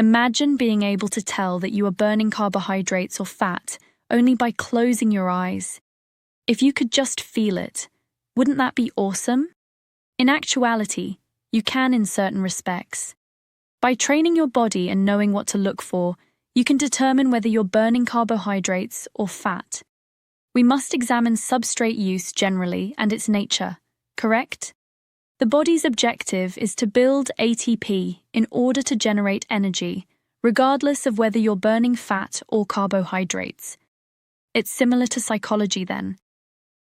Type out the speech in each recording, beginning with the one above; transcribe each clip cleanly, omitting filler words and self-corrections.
Imagine being able to tell that you are burning carbohydrates or fat only by closing your eyes. If you could just feel it, wouldn't that be awesome? In actuality, you can in certain respects. By training your body and knowing what to look for, you can determine whether you're burning carbohydrates or fat. We must examine substrate use generally and its nature, correct? The body's objective is to build ATP in order to generate energy, regardless of whether you're burning fat or carbohydrates. It's similar to psychology then.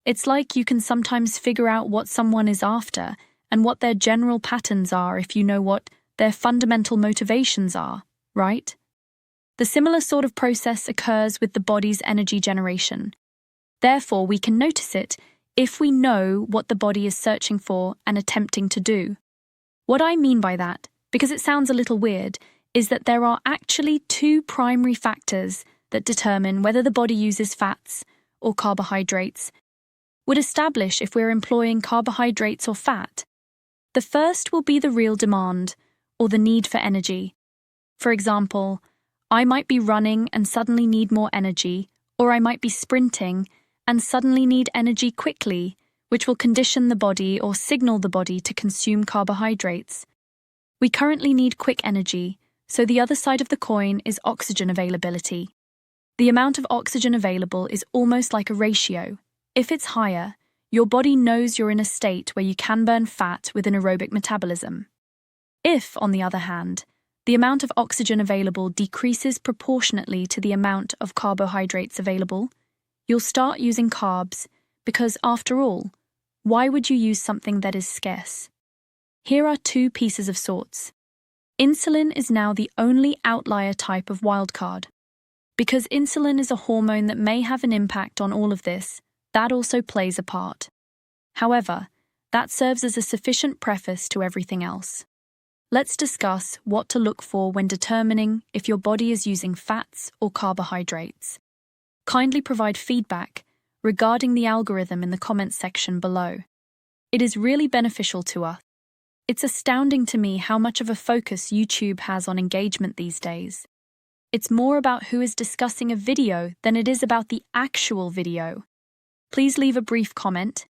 It's like you can sometimes figure out what someone is after and what their general patterns are if you know what their fundamental motivations are, right? The similar sort of process occurs with the body's energy generation. Therefore, we can notice it if we know what the body is searching for and attempting to do. What I mean by that, because it sounds a little weird, is that there are actually two primary factors that determine whether the body uses fats or carbohydrates, would establish if we're employing carbohydrates or fat. The first will be the real demand, or the need for energy. For example, I might be running and suddenly need more energy, or I might be sprinting and suddenly need energy quickly, which will condition the body or signal the body to consume carbohydrates. We currently need quick energy, so the other side of the coin is oxygen availability. The amount of oxygen available is almost like a ratio. If it's higher, your body knows you're in a state where you can burn fat with an aerobic metabolism. If, on the other hand, the amount of oxygen available decreases proportionately to the amount of carbohydrates available, you'll start using carbs because, after all, why would you use something that is scarce? Here are two pieces of sorts. Insulin is now the only outlier type of wildcard. Because insulin is a hormone that may have an impact on all of this, that also plays a part. However, that serves as a sufficient preface to everything else. Let's discuss what to look for when determining if your body is using fats or carbohydrates. Kindly provide feedback regarding the algorithm in the comments section below. It is really beneficial to us. It's astounding to me how much of a focus YouTube has on engagement these days. It's more about who is discussing a video than it is about the actual video. Please leave a brief comment.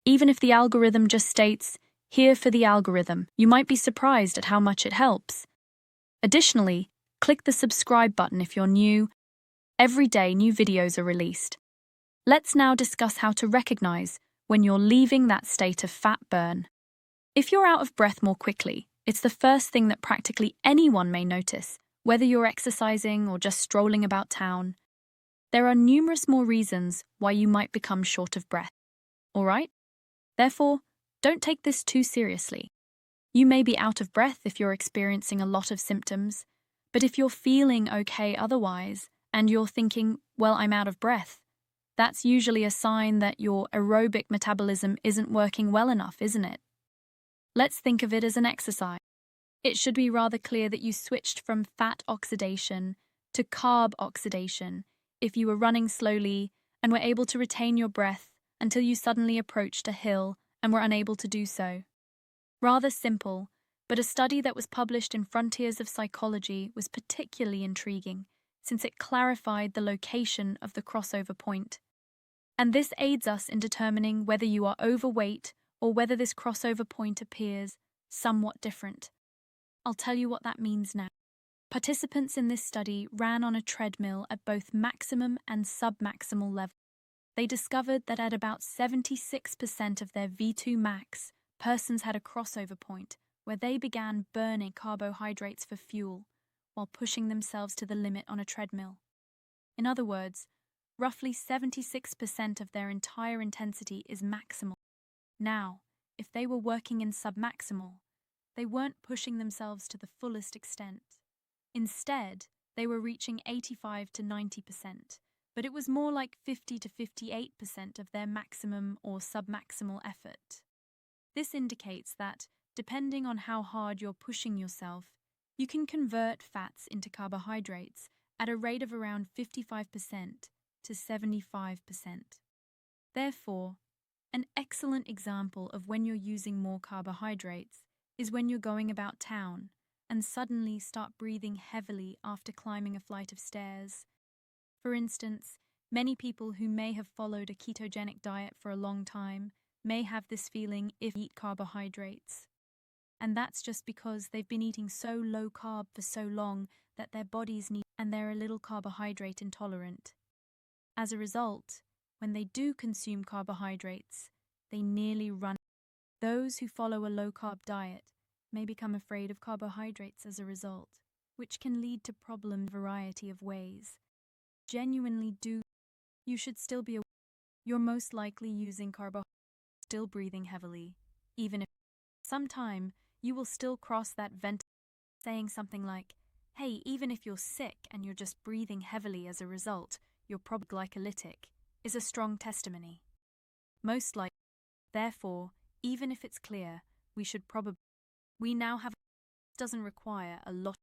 Even if the algorithm just states, "Here for the algorithm," you might be surprised at how much it helps. Additionally, click the subscribe button if you're new. Every day, new videos are released. Let's now discuss how to recognize when you're leaving that state of fat burn. If you're out of breath more quickly, it's the first thing that practically anyone may notice, whether you're exercising or just strolling about town. There are numerous more reasons why you might become short of breath. All right? Therefore, don't take this too seriously. You may be out of breath if you're experiencing a lot of symptoms, but if you're feeling okay otherwise, and you're thinking, well, I'm out of breath, that's usually a sign that your aerobic metabolism isn't working well enough, isn't it? Let's think of it as an exercise. It should be rather clear that you switched from fat oxidation to carb oxidation if you were running slowly and were able to retain your breath until you suddenly approached a hill and were unable to do so. Rather simple, but a study that was published in Frontiers of Psychology was particularly intriguing, since it clarified the location of the crossover point. And this aids us in determining whether you are overweight or whether this crossover point appears somewhat different. I'll tell you what that means now. Participants in this study ran on a treadmill at both maximum and submaximal levels. They discovered that at about 76% of their V2 max, persons had a crossover point where they began burning carbohydrates for fuel while pushing themselves to the limit on a treadmill. In other words, roughly 76% of their entire intensity is maximal. Now, if they were working in submaximal, they weren't pushing themselves to the fullest extent. Instead, they were reaching 85 to 90%, but it was more like 50 to 58% of their maximum or submaximal effort. This indicates that, depending on how hard you're pushing yourself, you can convert fats into carbohydrates at a rate of around 55% to 75%. Therefore, an excellent example of when you're using more carbohydrates is when you're going about town and suddenly start breathing heavily after climbing a flight of stairs. For instance, many people who may have followed a ketogenic diet for a long time may have this feeling if they eat carbohydrates. And that's just because they've been eating so low carb for so long that their bodies need, and they're a little carbohydrate intolerant. As a result, when they do consume carbohydrates, they nearly run. Those who follow a low-carb diet may become afraid of carbohydrates as a result, which can lead to problems in a variety of ways. Genuinely do. You should still be aware you're most likely using carbohydrates, still breathing heavily, even if sometime you will still cross that vent, saying something like, hey, even if you're sick and you're just breathing heavily as a result, you're probably glycolytic, is a strong testimony. Most likely, therefore, even if it's clear, we now have doesn't require a lot.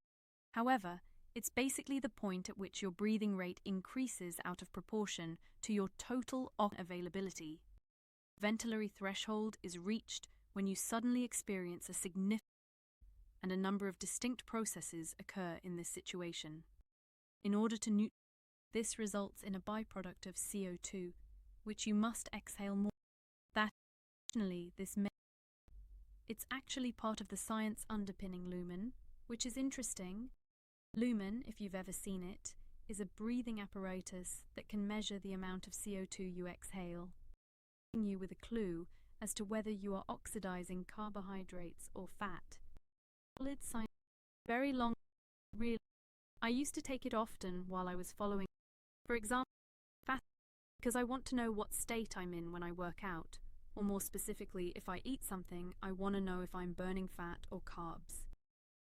However, it's basically the point at which your breathing rate increases out of proportion to your total oxygen availability. Ventilatory threshold is reached when you suddenly experience a significant, and a number of distinct processes occur in this situation. In order to this results in a byproduct of CO2, which you must exhale more. That, additionally, it's actually part of the science underpinning Lumen, which is interesting. Lumen, if you've ever seen it, is a breathing apparatus that can measure the amount of CO2 you exhale, giving you with a clue as to whether you are oxidizing carbohydrates or fat. Solid science, very long, really. I used to take it often while I was following, for example, fat, because I want to know what state I'm in when I work out, or more specifically, if I eat something, I want to know if I'm burning fat or carbs.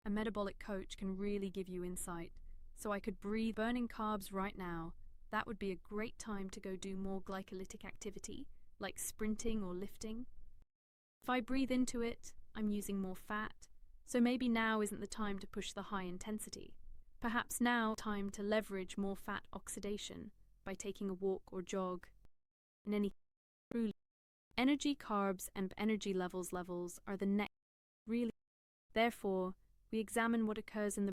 A metabolic coach can really give you insight, so I could breathe burning carbs right now. That would be a great time to go do more glycolytic activity, like sprinting or lifting. If I breathe into it, I'm using more fat, so maybe now isn't the time to push the high intensity. Perhaps now time to leverage more fat oxidation by taking a walk or jog. In any truly, energy, carbs, and energy levels are the next really. Therefore, we examine what occurs in the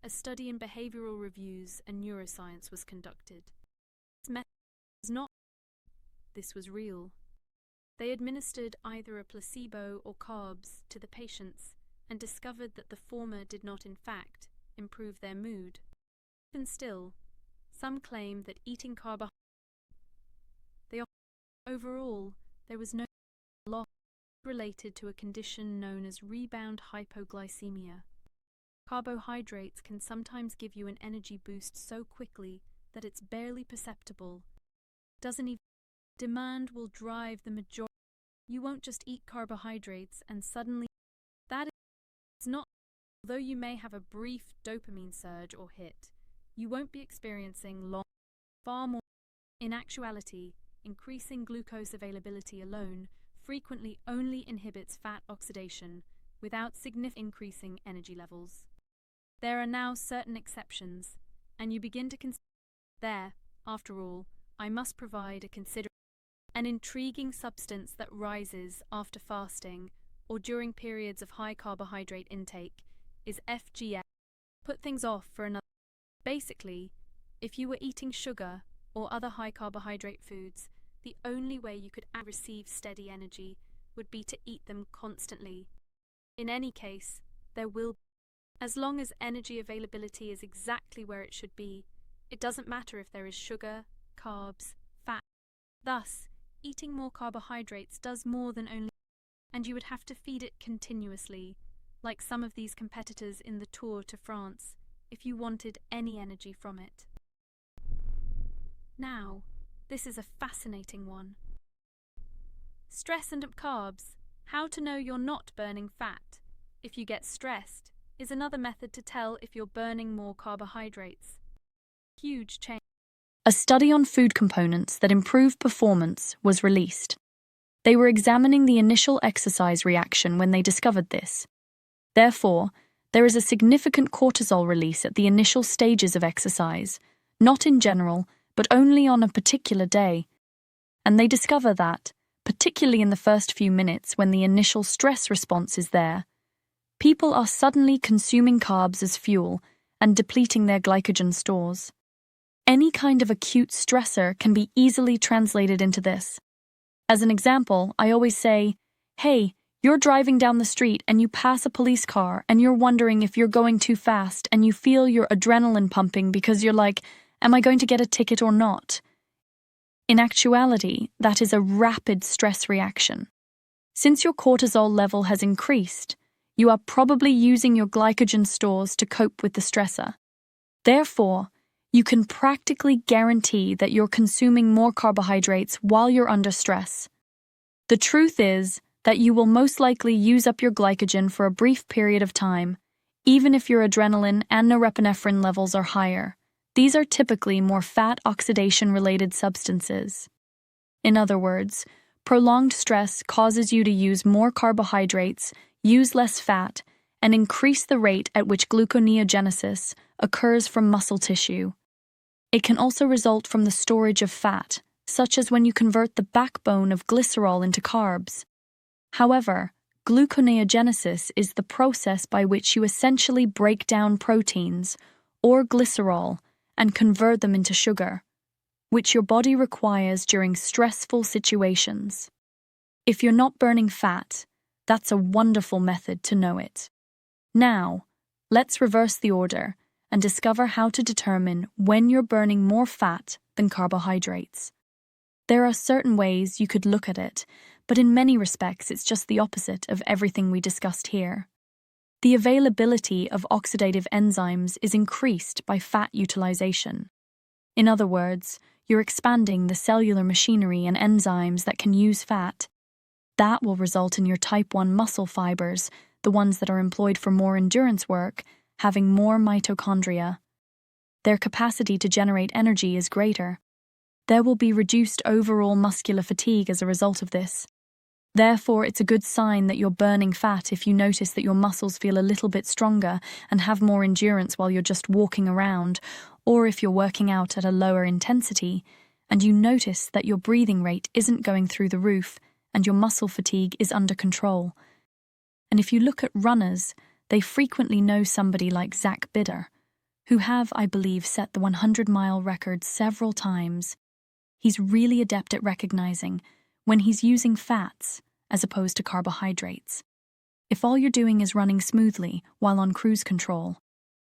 a study in behavioral reviews and neuroscience was conducted. This method was not. This was real. They administered either a placebo or carbs to the patients and discovered that the former did not in fact improve their mood. Even still, some claim that eating carbohydrates. Overall, there was no loss related to a condition known as rebound hypoglycemia. Carbohydrates can sometimes give you an energy boost so quickly that it's barely perceptible. Doesn't even demand will drive the majority. You won't just eat carbohydrates and suddenly that is not. Although you may have a brief dopamine surge or hit, you won't be experiencing far more. In actuality, increasing glucose availability alone frequently only inhibits fat oxidation without significantly increasing energy levels. There are now certain exceptions, and you begin to consider there, after all, I must provide a consideration. An intriguing substance that rises after fasting or during periods of high carbohydrate intake is FGF. Put things off for another. Basically, if you were eating sugar or other high carbohydrate foods, the only way you could receive steady energy would be to eat them constantly. In any case, there will be. As long as energy availability is exactly where it should be, it doesn't matter if there is sugar, carbs, fat. Thus, eating more carbohydrates does more than only, and you would have to feed it continuously, like some of these competitors in the Tour de France, if you wanted any energy from it. Now, this is a fascinating one. Stress and carbs. How to know you're not burning fat. If you get stressed, is another method to tell if you're burning more carbohydrates. Huge change. A study on food components that improve performance was released. They were examining the initial exercise reaction when they discovered this. Therefore, there is a significant cortisol release at the initial stages of exercise, not in general, but only on a particular day. And they discover that, particularly in the first few minutes when the initial stress response is there, People are suddenly consuming carbs as fuel and depleting their glycogen stores. Any kind of acute stressor can be easily translated into this. As an example, I always say, hey, you're driving down the street and you pass a police car and you're wondering if you're going too fast and you feel your adrenaline pumping because you're like, am I going to get a ticket or not? In actuality, that is a rapid stress reaction. Since your cortisol level has increased, you are probably using your glycogen stores to cope with the stressor. Therefore, you can practically guarantee that you're consuming more carbohydrates while you're under stress. The truth is that you will most likely use up your glycogen for a brief period of time, even if your adrenaline and norepinephrine levels are higher. These are typically more fat oxidation-related substances. In other words, prolonged stress causes you to use more carbohydrates, use less fat, and increase the rate at which gluconeogenesis occurs from muscle tissue. It can also result from the storage of fat, such as when you convert the backbone of glycerol into carbs. However, gluconeogenesis is the process by which you essentially break down proteins, or glycerol, and convert them into sugar, which your body requires during stressful situations. If you're not burning fat, that's a wonderful method to know it. Now, let's reverse the order and discover how to determine when you're burning more fat than carbohydrates. There are certain ways you could look at it, but in many respects it's just the opposite of everything we discussed here. The availability of oxidative enzymes is increased by fat utilization. In other words, you're expanding the cellular machinery and enzymes that can use fat. That will result in your type 1 muscle fibers, the ones that are employed for more endurance work, having more mitochondria. Their capacity to generate energy is greater. There will be reduced overall muscular fatigue as a result of this. Therefore, it's a good sign that you're burning fat if you notice that your muscles feel a little bit stronger and have more endurance while you're just walking around, or if you're working out at a lower intensity, and you notice that your breathing rate isn't going through the roof and your muscle fatigue is under control. And if you look at runners, they frequently know somebody like Zach Bitter, who have, I believe, set the 100-mile record several times. He's really adept at recognizing when he's using fats as opposed to carbohydrates. If all you're doing is running smoothly while on cruise control.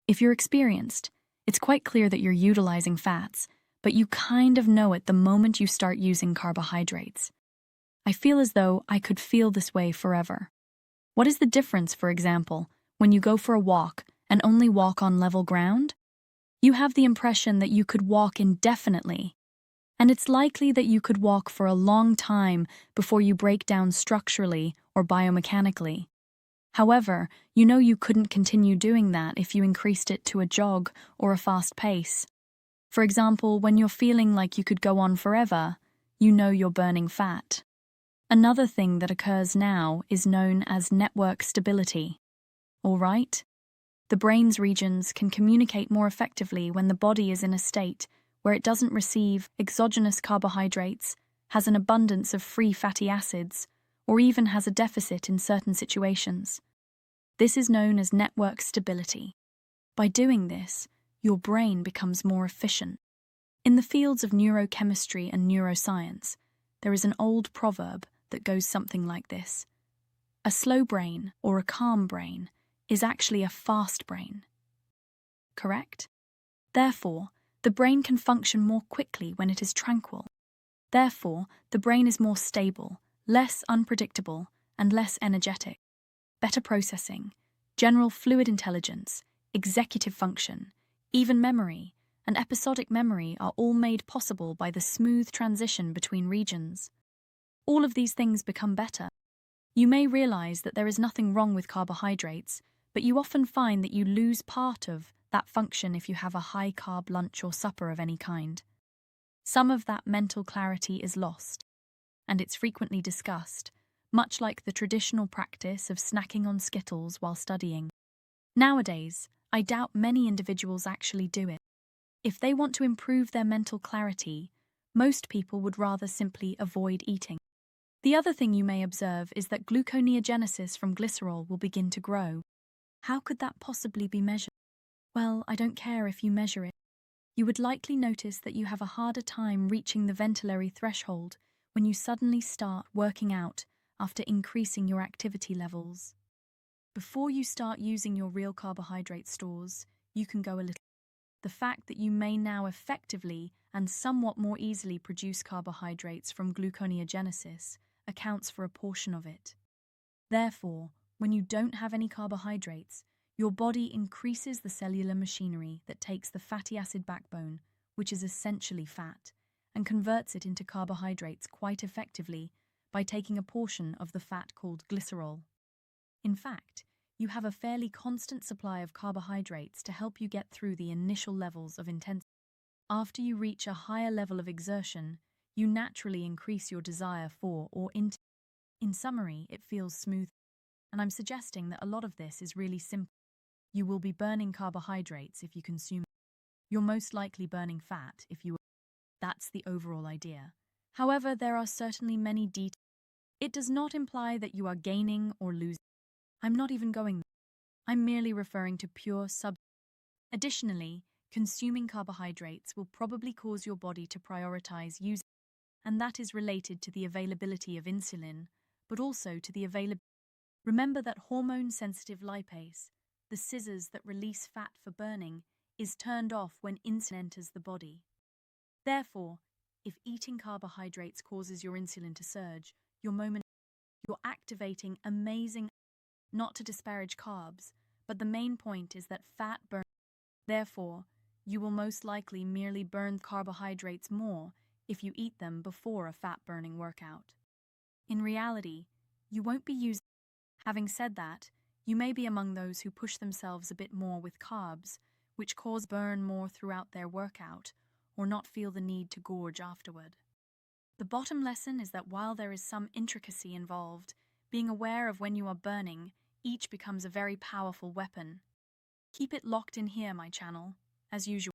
If you're experienced, it's quite clear that you're utilizing fats, but you kind of know it the moment you start using carbohydrates. I feel as though I could feel this way forever. What is the difference, for example, when you go for a walk and only walk on level ground? You have the impression that you could walk indefinitely, and it's likely that you could walk for a long time before you break down structurally or biomechanically. However, you know you couldn't continue doing that if you increased it to a jog or a fast pace. For example, when you're feeling like you could go on forever, you know you're burning fat. Another thing that occurs now is known as network stability. All right? The brain's regions can communicate more effectively when the body is in a state where it doesn't receive exogenous carbohydrates, has an abundance of free fatty acids, or even has a deficit in certain situations. This is known as network stability. By doing this, your brain becomes more efficient. In the fields of neurochemistry and neuroscience, there is an old proverb that goes something like this. A slow brain or a calm brain is actually a fast brain. Correct? Therefore, the brain can function more quickly when it is tranquil. Therefore, the brain is more stable, less unpredictable, and less energetic. Better processing, general fluid intelligence, executive function, even memory, and episodic memory are all made possible by the smooth transition between regions. All of these things become better. You may realize that there is nothing wrong with carbohydrates, but you often find that you lose part of that function if you have a high-carb lunch or supper of any kind. Some of that mental clarity is lost, and it's frequently discussed, much like the traditional practice of snacking on Skittles while studying. Nowadays, I doubt many individuals actually do it. If they want to improve their mental clarity, most people would rather simply avoid eating. The other thing you may observe is that gluconeogenesis from glycerol will begin to grow. How could that possibly be measured? Well, I don't care if you measure it. You would likely notice that you have a harder time reaching the ventilatory threshold when you suddenly start working out after increasing your activity levels. Before you start using your real carbohydrate stores, you can go a little. The fact that you may now effectively and somewhat more easily produce carbohydrates from gluconeogenesis accounts for a portion of it. Therefore, when you don't have any carbohydrates, your body increases the cellular machinery that takes the fatty acid backbone, which is essentially fat, and converts it into carbohydrates quite effectively by taking a portion of the fat called glycerol. In fact, you have a fairly constant supply of carbohydrates to help you get through the initial levels of intensity. After you reach a higher level of exertion, you naturally increase your desire for or intake. In summary, it feels smooth, and I'm suggesting that a lot of this is really simple. You will be burning carbohydrates if you consume. You're most likely burning fat if you. That's the overall idea. However, there are certainly many details. It does not imply that you are gaining or losing. I'm not even going there. I'm merely referring to pure sub. Additionally, consuming carbohydrates will probably cause your body to prioritize using, and that is related to the availability of insulin, but also to the availability. Remember that hormone-sensitive lipase, the scissors that release fat for burning, is turned off when insulin enters the body. Therefore, if eating carbohydrates causes your insulin to surge, you're activating amazing. Not to disparage carbs, but the main point is that fat burns. Therefore, you will most likely merely burn carbohydrates more if you eat them before a fat-burning workout. In reality, you won't be using. Having said that, you may be among those who push themselves a bit more with carbs, which cause burn more throughout their workout, or not feel the need to gorge afterward. The bottom lesson is that while there is some intricacy involved, being aware of when you are burning, each becomes a very powerful weapon. Keep it locked in here, my channel. As usual,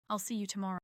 I'll see you tomorrow.